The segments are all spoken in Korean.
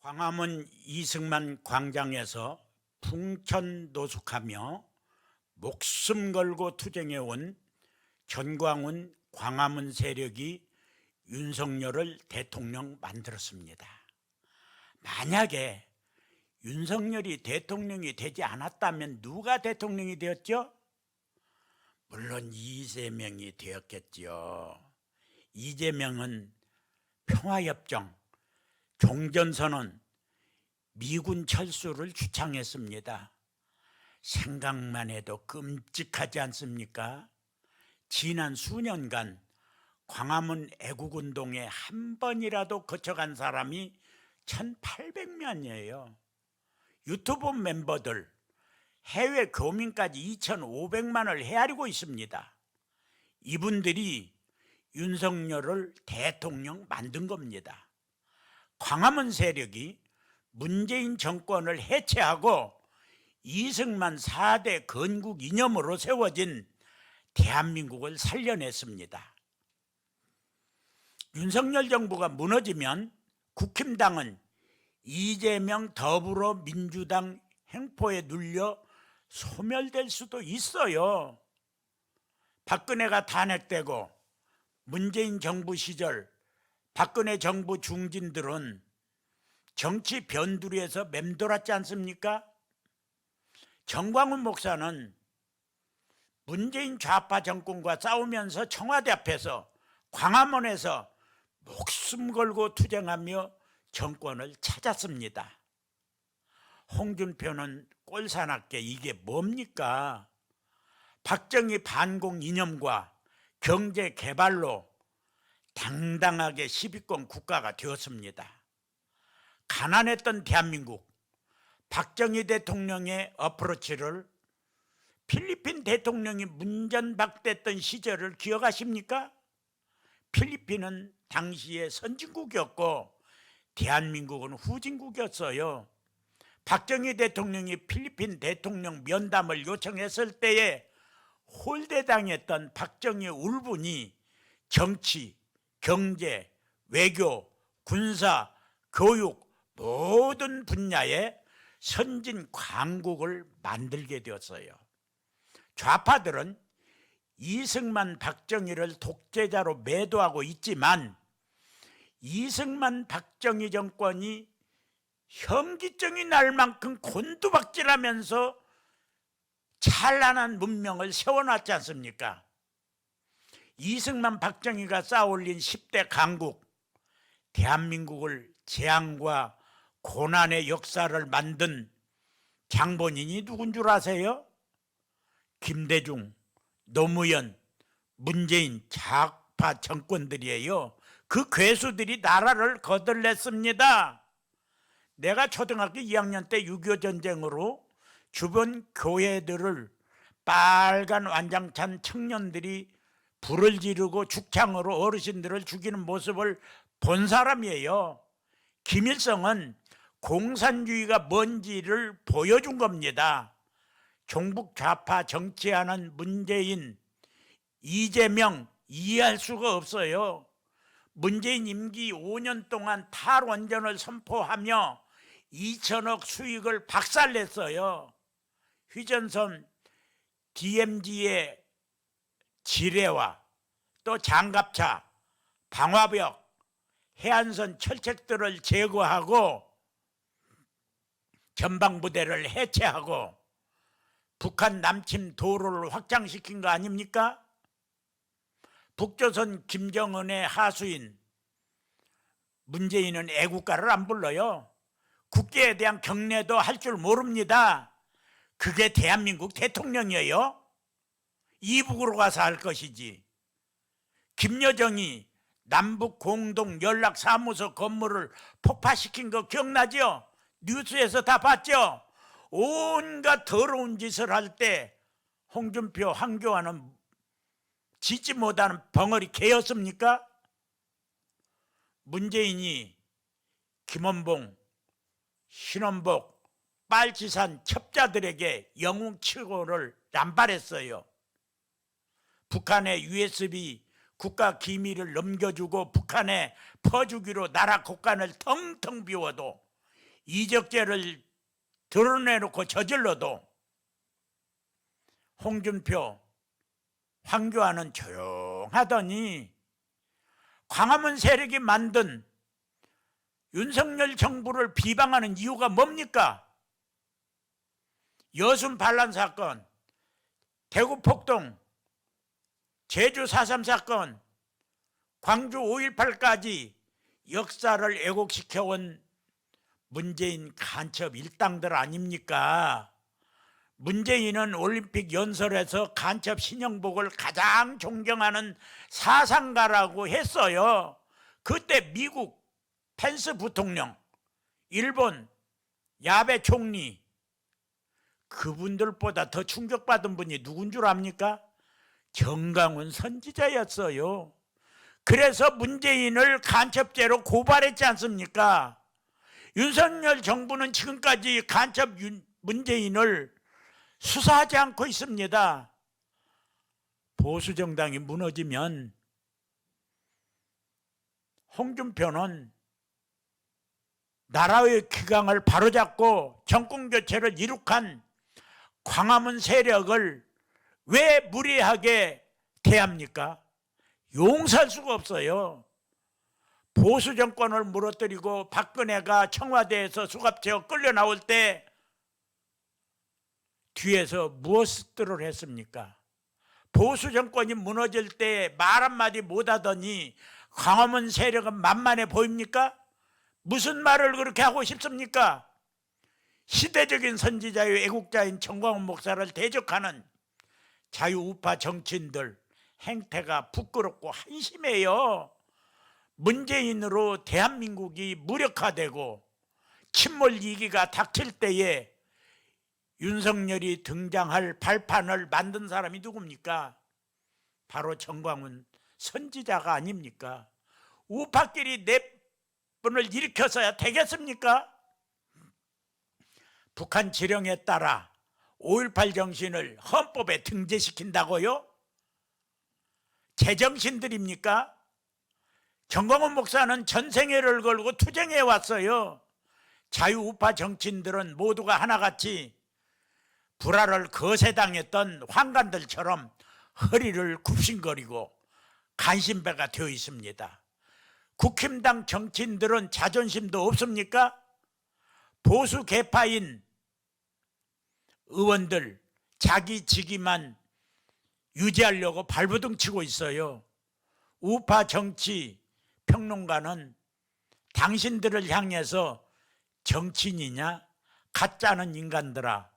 광화문 이승만 광장에서 풍천노숙하며 목숨 걸고 투쟁해온 전광훈 광화문 세력이 윤석열을 대통령 만들었습니다. 만약에 윤석열이 대통령이 되지 않았다면 누가 대통령이 되었죠? 물론 이재명이 되었겠죠. 이재명은 평화협정, 종전선언, 미군 철수를 주창했습니다. 생각만 해도 끔찍하지 않습니까? 지난 수년간 광화문 애국운동에 한 번이라도 거쳐간 사람이 1,800명이에요. 유튜브 멤버들, 해외 교민까지 2,500만을 헤아리고 있습니다. 이분들이 윤석열을 대통령 만든 겁니다. 광화문 세력이 문재인 정권을 해체하고 이승만 4대 건국 이념으로 세워진 대한민국을 살려냈습니다. 윤석열 정부가 무너지면 국힘당은 이재명 더불어민주당 행포에 눌려 소멸될 수도 있어요. 박근혜가 탄핵되고 문재인 정부 시절 박근혜 정부 중진들은 정치 변두리에서 맴돌았지 않습니까? 전광훈 목사는 문재인 좌파 정권과 싸우면서 청와대 앞에서 광화문에서 목숨 걸고 투쟁하며 정권을 찾았습니다. 홍준표는 꼴사납게 이게 뭡니까? 박정희 반공 이념과 경제 개발로 당당하게 10위권 국가가 되었습니다. 가난했던 대한민국, 박정희 대통령의 어프로치를 필리핀 대통령이 문전박대했던 시절을 기억하십니까? 필리핀은 당시에 선진국이었고 대한민국은 후진국이었어요. 박정희 대통령이 필리핀 대통령 면담을 요청했을 때에 홀대당했던 박정희 울분이 정치, 경제, 외교, 군사, 교육 모든 분야에 선진 강국을 만들게 되었어요. 좌파들은 이승만, 박정희를 독재자로 매도하고 있지만 이승만, 박정희 정권이 현기증이 날 만큼 곤두박질하면서 찬란한 문명을 세워놨지 않습니까? 이승만, 박정희가 쌓아올린 10대 강국, 대한민국을 재앙과 고난의 역사를 만든 장본인이 누군 줄 아세요? 김대중, 노무현, 문재인 좌파 정권들이에요. 그 괴수들이 나라를 거들냈습니다. 내가 초등학교 2학년 때 6.25 전쟁으로 주변 교회들을 빨간 완장찬 청년들이 불을 지르고 죽창으로 어르신들을 죽이는 모습을 본 사람이에요. 김일성은 공산주의가 뭔지를 보여준 겁니다. 종북 좌파 정치하는 문재인, 이재명 이해할 수가 없어요. 문재인 임기 5년 동안 탈원전을 선포하며 2천억 수익을 박살냈어요. 휴전선 DMZ의 지뢰와 또 장갑차, 방화벽, 해안선 철책들을 제거하고 전방부대를 해체하고 북한 남침 도로를 확장시킨 거 아닙니까? 북조선 김정은의 하수인 문재인은 애국가를 안 불러요. 국기에 대한 경례도 할 줄 모릅니다. 그게 대한민국 대통령이에요. 이북으로 가서 할 것이지. 김여정이 남북 공동 연락사무소 건물을 폭파시킨 거 기억나죠? 뉴스에서 다 봤죠? 온갖 더러운 짓을 할 때 홍준표, 황교안은 짓지 못하는 벙어리 개였습니까? 문재인이 김원봉, 신원복, 빨치산 첩자들에게 영웅치고를 남발했어요. 북한의 USB 국가 기밀을 넘겨주고 북한에 퍼주기로 나라 국간을 텅텅 비워도 이적죄를 드러내놓고 저질러도 홍준표, 황교안은 조용하더니 광화문 세력이 만든 윤석열 정부를 비방하는 이유가 뭡니까? 여순 반란 사건, 대구 폭동, 제주 4.3 사건, 광주 5.18까지 역사를 왜곡시켜온 문재인 간첩 일당들 아닙니까? 문재인은 올림픽 연설에서 간첩 신영복을 가장 존경하는 사상가라고 했어요. 그때 미국 펜스 부통령, 일본 야베 총리, 그분들보다 더 충격받은 분이 누군 줄 압니까? 정강훈 선지자였어요. 그래서 문재인을 간첩죄로 고발했지 않습니까? 윤석열 정부는 지금까지 간첩 문재인을 수사하지 않고 있습니다. 보수정당이 무너지면 홍준표는 나라의 기강을 바로잡고 정권교체를 이룩한 광화문 세력을 왜 무리하게 대합니까? 용서할 수가 없어요. 보수 정권을 무너뜨리고 박근혜가 청와대에서 수갑채워 끌려 나올 때 뒤에서 무엇을 했습니까? 보수 정권이 무너질 때 말 한마디 못하더니 광화문 세력은 만만해 보입니까? 무슨 말을 그렇게 하고 싶습니까? 시대적인 선지자의 애국자인 정광훈 목사를 대적하는 자유우파 정치인들 행태가 부끄럽고 한심해요. 문재인으로 대한민국이 무력화되고 침몰 위기가 닥칠 때에 윤석열이 등장할 발판을 만든 사람이 누굽니까? 바로 정광훈 선지자가 아닙니까? 우파끼리 내분을 일으켜서야 되겠습니까? 북한 지령에 따라 5.18 정신을 헌법에 등재시킨다고요? 제정신들입니까? 정광훈 목사는 전생애를 걸고 투쟁해 왔어요. 자유우파 정치인들은 모두가 하나같이 불화를 거세당했던 환관들처럼 허리를 굽신거리고 간신배가 되어 있습니다. 국힘당 정치인들은 자존심도 없습니까? 보수 개파인 의원들 자기 직위만 유지하려고 발버둥 치고 있어요. 우파 정치 평론가는 당신들을 향해서 정치인이냐? 가짜는 인간들아,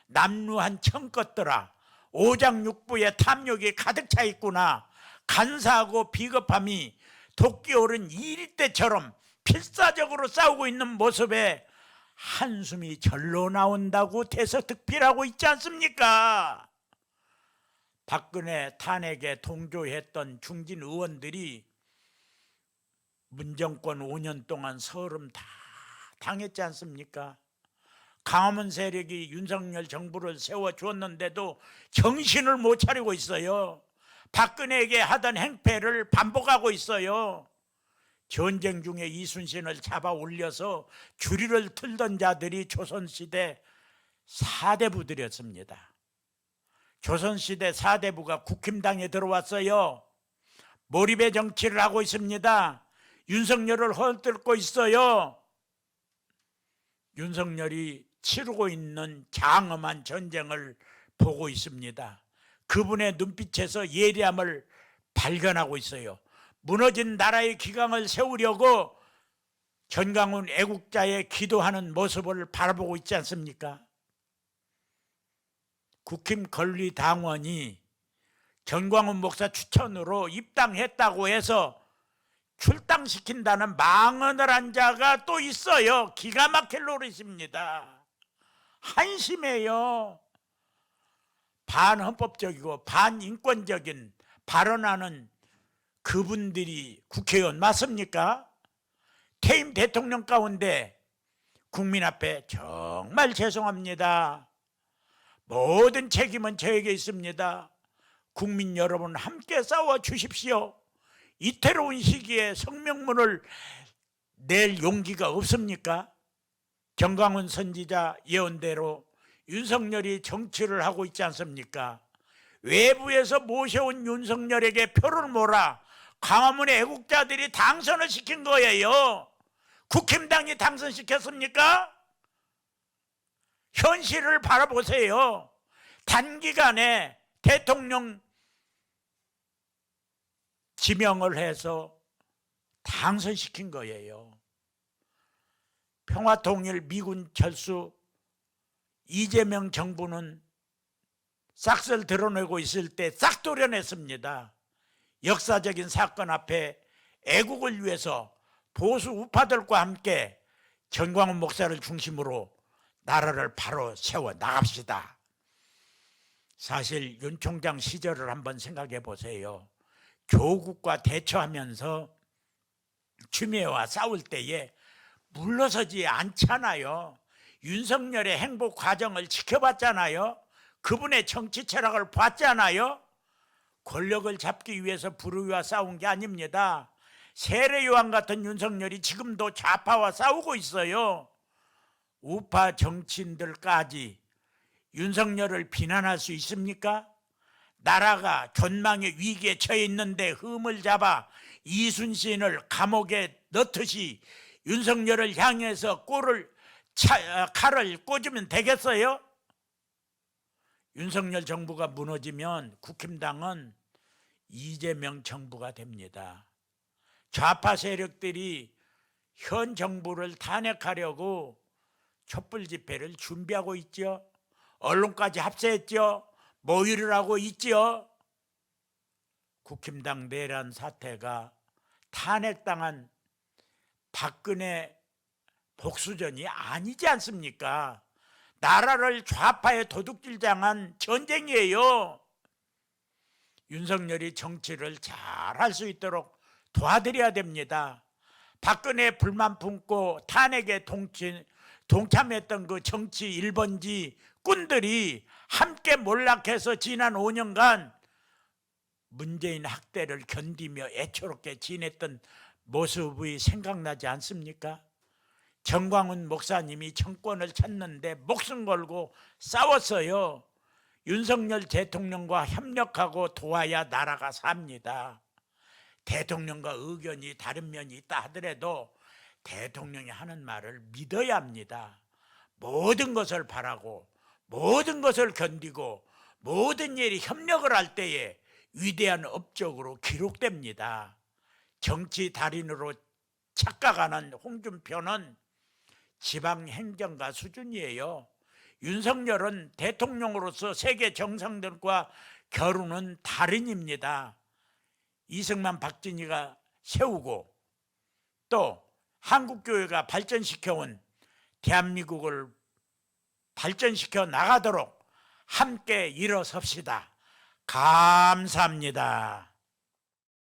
남루한 청것들아, 오장육부의 탐욕이 가득 차 있구나. 간사하고 비겁함이 도끼 오른 이리떼처럼 필사적으로 싸우고 있는 모습에 한숨이 절로 나온다고 대서특필하고 있지 않습니까? 박근혜 탄핵에 동조했던 중진 의원들이 문정권 5년 동안 서름 다 당했지 않습니까? 광화문 세력이 윤석열 정부를 세워주었는데도 정신을 못 차리고 있어요. 박근혜에게 하던 행패를 반복하고 있어요. 전쟁 중에 이순신을 잡아 올려서 주리를 틀던 자들이 조선시대 4대부들이었습니다. 조선시대 4대부가 국힘당에 들어왔어요. 몰입의 정치를 하고 있습니다. 윤석열을 헐뜯고 있어요. 윤석열이 치르고 있는 장엄한 전쟁을 보고 있습니다. 그분의 눈빛에서 예리함을 발견하고 있어요. 무너진 나라의 기강을 세우려고 전광훈 애국자의 기도하는 모습을 바라보고 있지 않습니까? 국힘 권리당원이 전광훈 목사 추천으로 입당했다고 해서 출당시킨다는 망언을 한 자가 또 있어요. 기가 막힐 노릇입니다. 한심해요. 반헌법적이고 반인권적인 발언하는 그분들이 국회의원 맞습니까? 퇴임 대통령 가운데 국민 앞에 정말 죄송합니다. 모든 책임은 저에게 있습니다. 국민 여러분 함께 싸워 주십시오. 이태로운 시기에 성명문을 낼 용기가 없습니까? 정광훈 선지자 예언대로 윤석열이 정치를 하고 있지 않습니까? 외부에서 모셔온 윤석열에게 표를 몰아 광화문의 애국자들이 당선을 시킨 거예요. 국힘당이 당선시켰습니까? 현실을 바라보세요. 단기간에 대통령 지명을 해서 당선시킨 거예요. 평화통일 미군 철수 이재명 정부는 싹을 드러내고 있을 때 싹 도려냈습니다. 역사적인 사건 앞에 애국을 위해서 보수 우파들과 함께 정광훈 목사를 중심으로 나라를 바로 세워 나갑시다. 사실 윤 총장 시절을 한번 생각해 보세요. 조국과 대처하면서 추미애와 싸울 때에 물러서지 않잖아요. 윤석열의 행보 과정을 지켜봤잖아요. 그분의 정치 철학을 봤잖아요. 권력을 잡기 위해서 불의와 싸운 게 아닙니다. 세례요한 같은 윤석열이 지금도 좌파와 싸우고 있어요. 우파 정치인들까지 윤석열을 비난할 수 있습니까? 나라가 존망의 위기에 처해 있는데 흠을 잡아 이순신을 감옥에 넣듯이 윤석열을 향해서 칼을 꽂으면 되겠어요? 윤석열 정부가 무너지면 국힘당은 이재명 정부가 됩니다. 좌파 세력들이 현 정부를 탄핵하려고 촛불 집회를 준비하고 있죠. 언론까지 합세했죠. 모의를 하고 있죠. 국힘당 내란 사태가 탄핵당한 박근혜 복수전이 아니지 않습니까? 나라를 좌파의 도둑질당한 전쟁이에요. 윤석열이 정치를 잘 할 수 있도록 도와드려야 됩니다. 박근혜 불만 품고 탄핵에 동참했던 그 정치 1번지 꾼들이 함께 몰락해서 지난 5년간 문재인 학대를 견디며 애초롭게 지냈던 모습이 생각나지 않습니까? 정광훈 목사님이 정권을 찾는데 목숨 걸고 싸웠어요. 윤석열 대통령과 협력하고 도와야 나라가 삽니다. 대통령과 의견이 다른 면이 있다 하더라도 대통령이 하는 말을 믿어야 합니다. 모든 것을 바라고 모든 것을 견디고 모든 일이 협력을 할 때에 위대한 업적으로 기록됩니다. 정치 달인으로 착각하는 홍준표는 지방행정가 수준이에요. 윤석열은 대통령으로서 세계 정상들과 겨루는 달인입니다. 이승만 박진희가 세우고 또 한국교회가 발전시켜온 대한민국을 발전시켜 나가도록 함께 일어섭시다. 감사합니다.